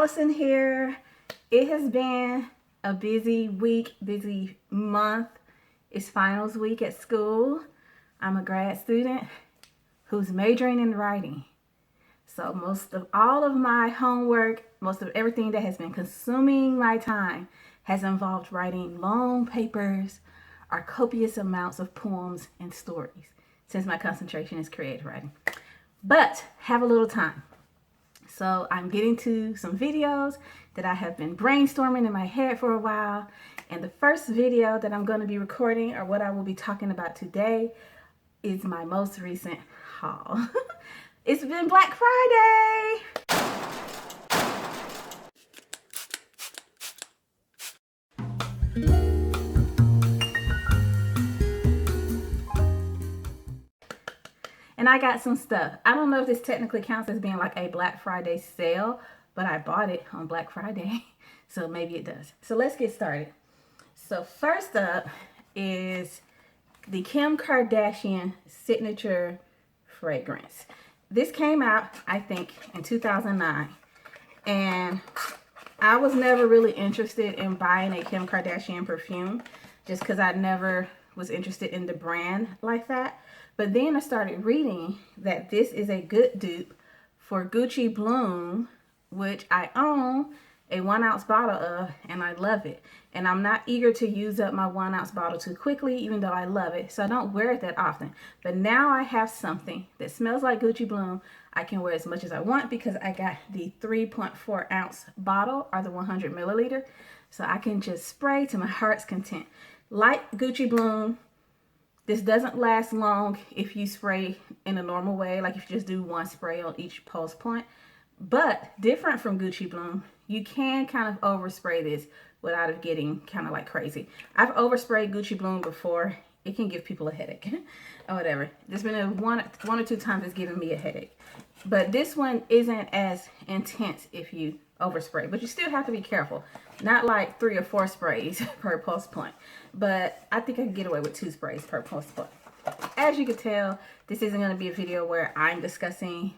Allison here. It has been a busy week, busy month. It's finals week at school. I'm a grad student who's majoring in writing. So most of all of my homework, most of everything that has been consuming my time has involved writing long papers or copious amounts of poems and stories, since my concentration is creative writing. But have a little time. So I'm getting to some videos that I have been brainstorming in my head for a while. And the first video that I'm going to be recording, or what I will be talking about today, is my most recent haul. It's been Black Friday! And I got some stuff. I don't know if this technically counts as being like a Black Friday sale, but I bought it on Black Friday, so maybe it does. So let's get started. So first up is the Kim Kardashian signature fragrance. This came out, I think, in 2009, and I was never really interested in buying a Kim Kardashian perfume just because I never was interested in the brand like that. But then I started reading that this is a good dupe for Gucci Bloom, which I own a 1 ounce bottle of, and I love it. And I'm not eager to use up my 1 ounce bottle too quickly, even though I love it. So I don't wear it that often. But now I have something that smells like Gucci Bloom. I can wear as much as I want because I got the 3.4 ounce bottle, or the 100 milliliter. So I can just spray to my heart's content. Like Gucci Bloom, this doesn't last long if you spray in a normal way, like if you just do one spray on each pulse point. But different from Gucci Bloom, you can kind of overspray this without it getting kind of like crazy. I've oversprayed Gucci Bloom before. It can give people a headache or whatever. There's been one or two times it's given me a headache. But this one isn't as intense if you overspray, but you still have to be careful. Not like 3 or 4 sprays per pulse point, but I think I can get away with 2 sprays per pulse point. As you can tell, this isn't going to be a video where I'm discussing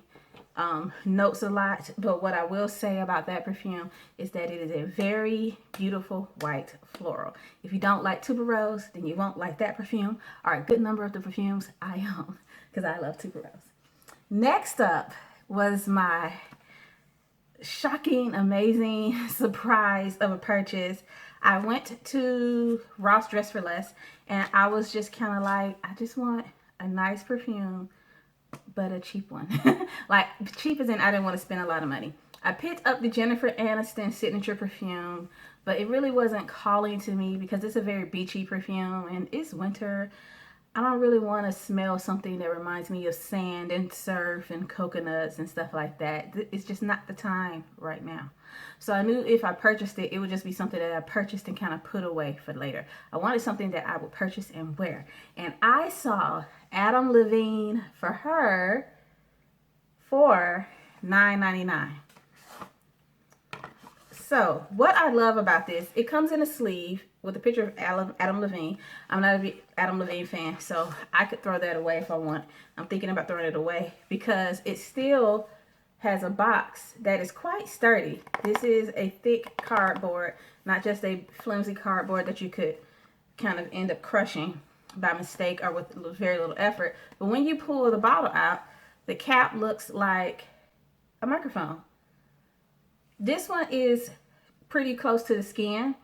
notes a lot, but what I will say about that perfume is that it is a very beautiful white floral. If you don't like tuberose, then you won't like that perfume, or a good number of the perfumes I own, because I love tuberose. Next up was my shocking, amazing surprise of a purchase. I went to Ross Dress for Less, and I was just kind of like, I just want a nice perfume, but a cheap one. Like, cheap as in I didn't want to spend a lot of money. I picked up the Jennifer Aniston signature perfume, but it really wasn't calling to me because it's a very beachy perfume, and it's winter. I don't really want to smell something that reminds me of sand and surf and coconuts and stuff like that. It's just not the time right now. So I knew if I purchased it, it would just be something that I purchased and kind of put away for later. I wanted something that I would purchase and wear. And I saw Adam Levine for her for $9.99. So what I love about this, it comes in a sleeve with a picture of Adam Levine. I'm not a big Adam Levine fan, so I could throw that away if I want. I'm thinking about throwing it away because it still has a box that is quite sturdy. This is a thick cardboard, not just a flimsy cardboard that you could kind of end up crushing by mistake or with very little effort. But when you pull the bottle out, the cap looks like a microphone. This one is pretty close to the skin.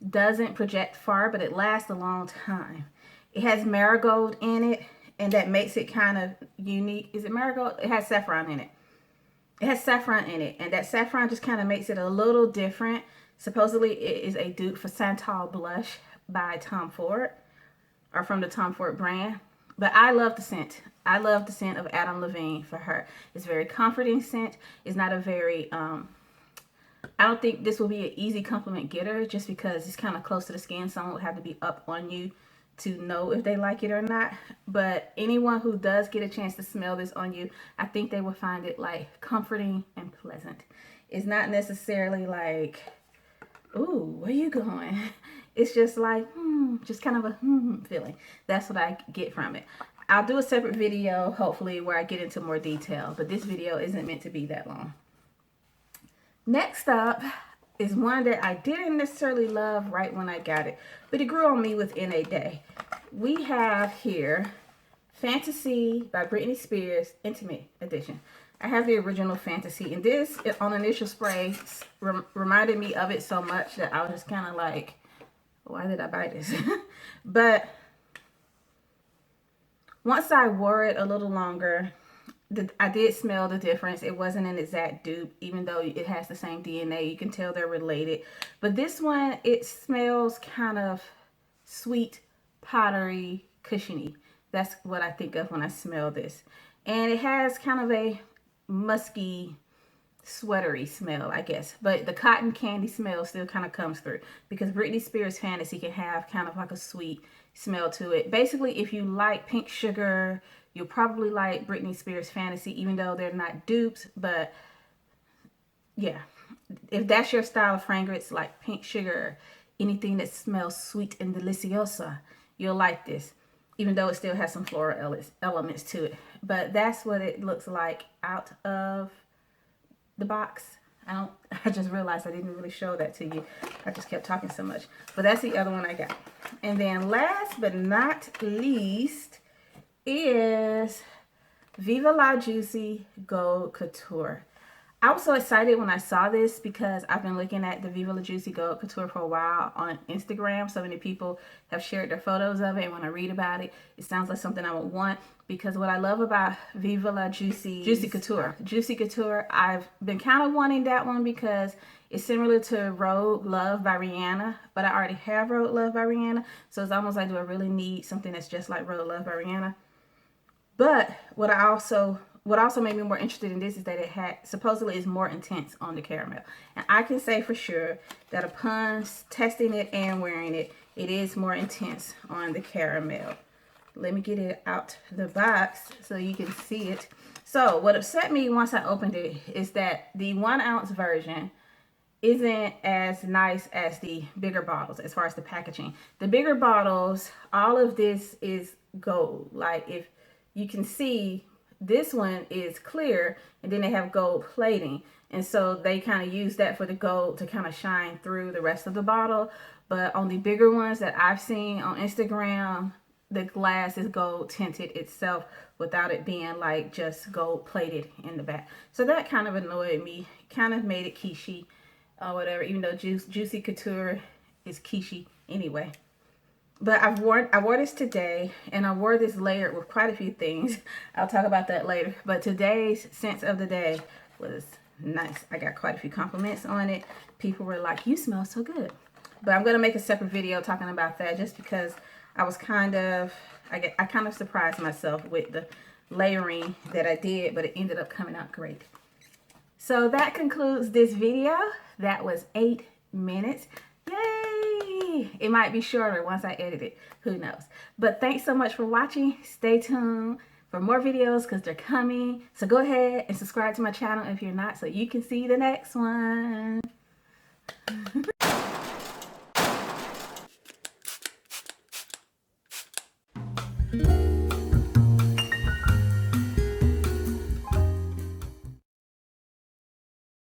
Doesn't project far, but it lasts a long time. It has marigold in it, and that makes it kind of unique. Is it marigold? It has saffron in it. It has saffron in it, and that saffron just kind of makes it a little different. Supposedly, it is a dupe for Santal Blush by Tom Ford, or from the Tom Ford brand. But I love the scent. I love the scent of Adam Levine for her. It's a very comforting scent. It's not a very I don't think this will be an easy compliment getter just because it's kind of close to the skin. Someone would have to be up on you to know if they like it or not. But anyone who does get a chance to smell this on you, I think they will find it like comforting and pleasant. It's not necessarily like, ooh, where you going? It's just like, just kind of a feeling. That's what I get from it. I'll do a separate video, hopefully, where I get into more detail. But this video isn't meant to be that long. Next up is one that I didn't necessarily love right when I got it, but it grew on me within a day. We have here Fantasy by Britney Spears, Intimate Edition. I have the original Fantasy, and this on initial spray reminded me of it so much that I was just kind of like, why did I buy this? But once I wore it a little longer, I did smell the difference. It wasn't an exact dupe, even though it has the same DNA. You can tell they're related. But this one, it smells kind of sweet, powdery, cushiony. That's what I think of when I smell this. And it has kind of a musky, sweatery smell, I guess. But the cotton candy smell still kind of comes through, because Britney Spears Fantasy can have kind of like a sweet smell to it. Basically, if you like pink sugar, you'll probably like Britney Spears Fantasy, even though they're not dupes. But yeah, if that's your style of fragrance, like pink sugar, anything that smells sweet and deliciosa, you'll like this, even though it still has some floral elements to it. But that's what it looks like out of the box. I just realized I didn't really show that to you. I just kept talking so much. But that's the other one I got. And then last but not least is Viva La Juicy Gold Couture. I was so excited when I saw this because I've been looking at the Viva La Juicy Gold Couture for a while on Instagram. So many people have shared their photos of it, and when I read about it, it sounds like something I would want. Because what I love about Viva La Juicy Couture, I've been kind of wanting that one because it's similar to Road Love by Rihanna, but I already have Road Love by Rihanna, so it's almost like, do I really need something that's just like Road Love by Rihanna? But what also made me more interested in this is that it supposedly is more intense on the caramel. And I can say for sure that upon testing it and wearing it, it is more intense on the caramel. Let me get it out the box so you can see it. So what upset me once I opened it is that the 1 ounce version isn't as nice as the bigger bottles as far as the packaging. The bigger bottles, all of this is gold. Like, if you can see, this one is clear, and then they have gold plating. And so they kind of use that for the gold to kind of shine through the rest of the bottle. But on the bigger ones that I've seen on Instagram, the glass is gold tinted itself without it being like just gold plated in the back. So that kind of annoyed me, kind of made it quiche or whatever, even though Juicy Couture is quiche anyway. But I wore this today, and I wore this layered with quite a few things. I'll talk about that later. But today's scent of the day was nice. I got quite a few compliments on it. People were like, you smell so good. But I'm going to make a separate video talking about that, just because I was kind of surprised myself with the layering that I did, but it ended up coming out great. So that concludes this video. That was 8 minutes. Yay! It might be shorter once I edit it. Who knows? But thanks so much for watching. Stay tuned for more videos because they're coming. So go ahead and subscribe to my channel if you're not, so you can see the next one.